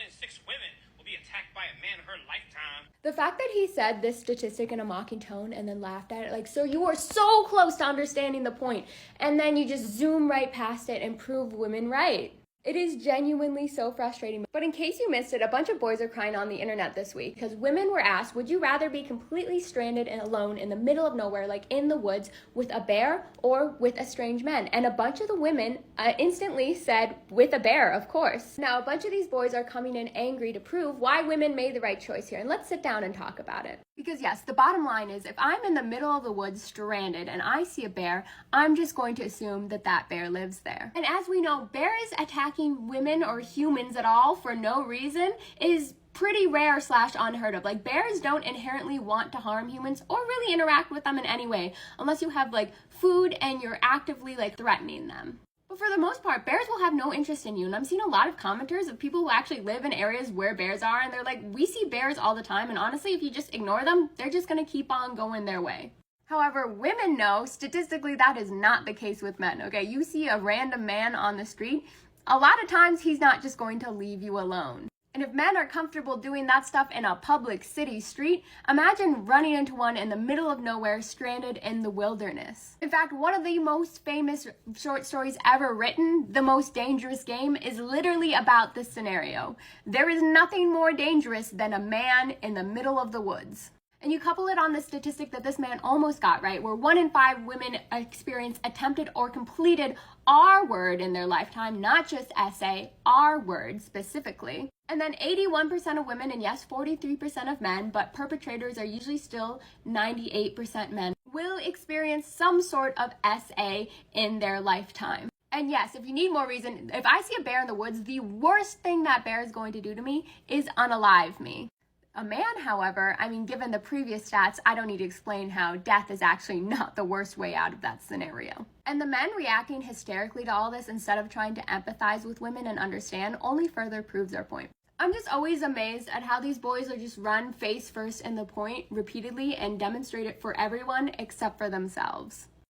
in 6 women will be attacked by a man in her lifetime. The fact that he said this statistic in a mocking tone and then laughed at it, like, sir, you are so close to understanding the point, and then you just zoom right past it and prove women right. It is genuinely so frustrating. But in case you missed it, a bunch of boys are crying on the internet this week because women were asked, would you rather be completely stranded and alone in the middle of nowhere, like in the woods, with a bear or with a strange man? And a bunch of the women instantly said, with a bear, of course. Now, a bunch of these boys are coming in angry to prove why women made the right choice here. And let's sit down and talk about it. Because yes, the bottom line is if I'm in the middle of the woods stranded and I see a bear, I'm just going to assume that that bear lives there. And as we know, bears attacking women or humans at all for no reason is pretty rare / unheard of. Like, bears don't inherently want to harm humans or really interact with them in any way unless you have like food and you're actively like threatening them. But for the most part, bears will have no interest in you. And I'm seeing a lot of commenters of people who actually live in areas where bears are, and they're like, we see bears all the time, and honestly, if you just ignore them, they're just gonna keep on going their way. However, women know statistically that is not the case with men, okay? You see a random man on the street, a lot of times he's not just going to leave you alone. And if men are comfortable doing that stuff in a public city street, imagine running into one in the middle of nowhere, stranded in the wilderness. In fact, one of the most famous short stories ever written, The Most Dangerous Game, is literally about this scenario. There is nothing more dangerous than a man in the middle of the woods. And you couple it on the statistic that this man almost got right, where 1 in 5 women experience attempted or completed R word in their lifetime, not just essay, R word specifically. And then 81% of women, and yes, 43% of men, but perpetrators are usually still 98% men, will experience some sort of SA in their lifetime. And yes, if you need more reason, if I see a bear in the woods, the worst thing that bear is going to do to me is unalive me. A man, however, I mean, given the previous stats, I don't need to explain how death is actually not the worst way out of that scenario. And the men reacting hysterically to all this instead of trying to empathize with women and understand only further proves our point. I'm just always amazed at how these boys are just run face first in the point repeatedly and demonstrate it for everyone except for themselves.